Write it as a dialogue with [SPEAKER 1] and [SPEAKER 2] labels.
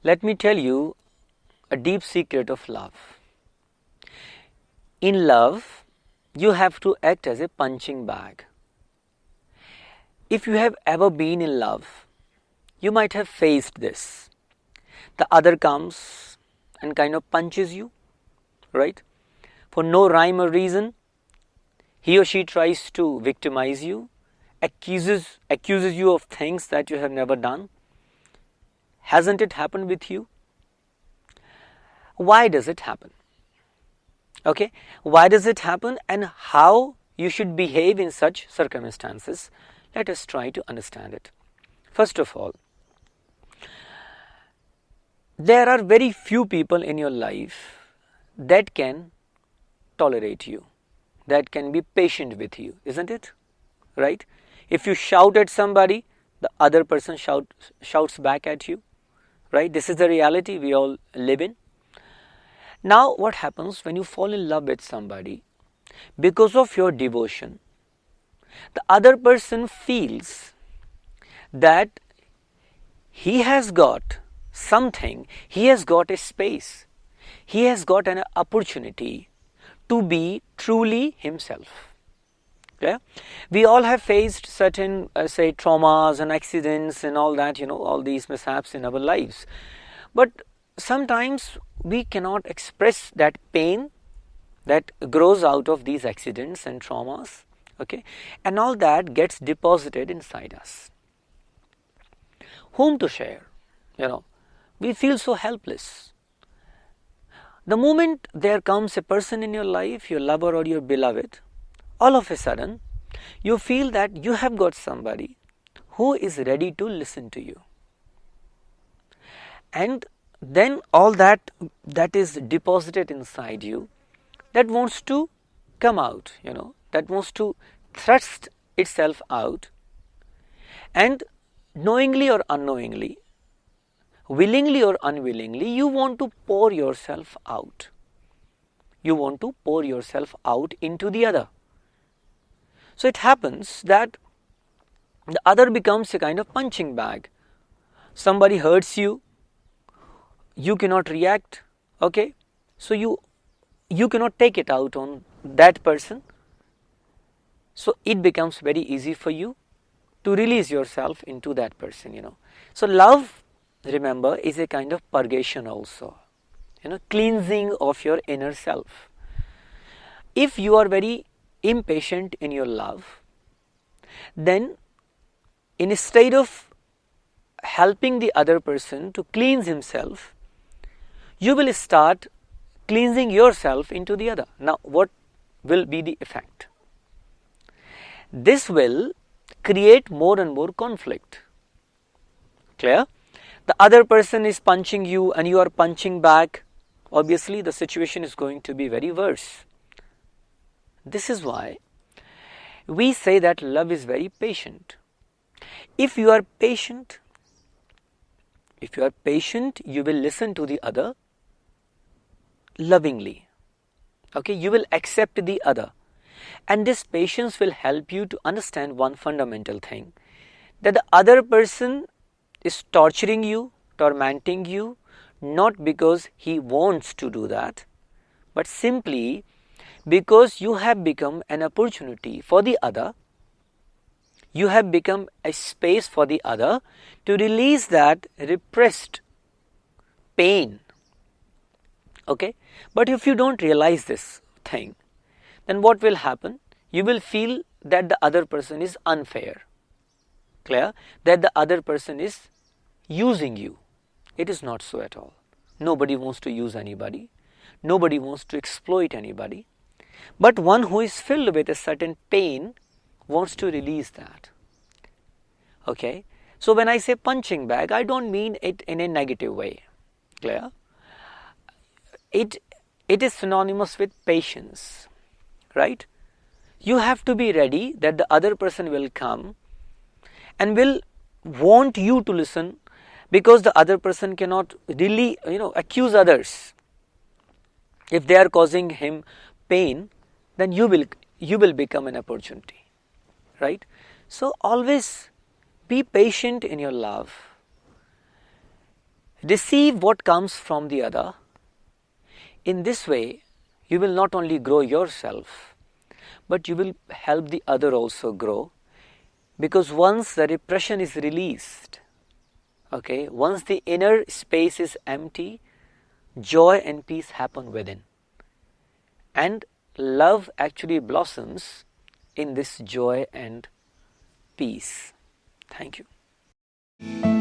[SPEAKER 1] Let me tell you a deep secret of love. In love, you have to act as a punching bag. If you have ever been in love, you might have faced this. The other comes and kind of punches you, right? For no rhyme or reason, he or she tries to victimize you, accuses you of things that you have never done. Hasn't it happened with you? Why does it happen? Okay, why does it happen and how you should behave in such circumstances? Let us try to understand it. First of all, there are very few people in your life that can tolerate you, that can be patient with you, isn't it? Right? If you shout at somebody, the other person shouts back at you, right? This is the reality we all live in. Now, what happens when you fall in love with somebody? Because of your devotion, the other person feels that he has got something, he has got a space, he has got an opportunity to be truly himself. Yeah? We all have faced certain, say, traumas and accidents and all that, all these mishaps in our lives. But sometimes we cannot express that pain that grows out of these accidents and traumas. Okay? And all that gets deposited inside us. Whom to share? We feel so helpless. The moment there comes a person in your life, your lover or your beloved, all of a sudden, you feel that you have got somebody who is ready to listen to you. And then all that is deposited inside you, that wants to come out, that wants to thrust itself out. And knowingly or unknowingly, willingly or unwillingly, you want to pour yourself out. You want to pour yourself out into the other. So it happens that the other becomes a kind of punching bag. Somebody hurts you, you cannot react, okay? So you cannot take it out on that person. So it becomes very easy for you to release yourself into that person, So love, remember, is a kind of purgation also, cleansing of your inner self. If you are very impatient in your love, then instead of helping the other person to cleanse himself, you will start cleansing yourself into the other. Now, what will be the effect? This will create more and more conflict. Clear? The other person is punching you and you are punching back. Obviously, the situation is going to be very worse. This is why we say that love is very patient. If you are patient, you will listen to the other lovingly. Okay, you will accept the other. And this patience will help you to understand one fundamental thing, that the other person is torturing you, tormenting you, not because he wants to do that, but simply because you have become an opportunity for the other. You have become a space for the other to release that repressed pain. Okay? But if you don't realize this thing, then what will happen? You will feel that the other person is unfair. Clear? That the other person is using you. It is not so at all. Nobody wants to use anybody. Nobody wants to exploit anybody. But one who is filled with a certain pain wants to release that. Okay? So when I say punching bag, I don't mean it in a negative way. Clear? It is synonymous with patience. Right? You have to be ready that the other person will come and will want you to listen, because the other person cannot really, accuse others. If they are causing him pain, then you will become an opportunity. Right? So always be patient in your love. receive what comes from the other. In this way, you will not only grow yourself, but you will help the other also grow, because once the repression is released, okay, once the inner space is empty, joy and peace happen within. And love actually blossoms in this joy and peace. Thank you.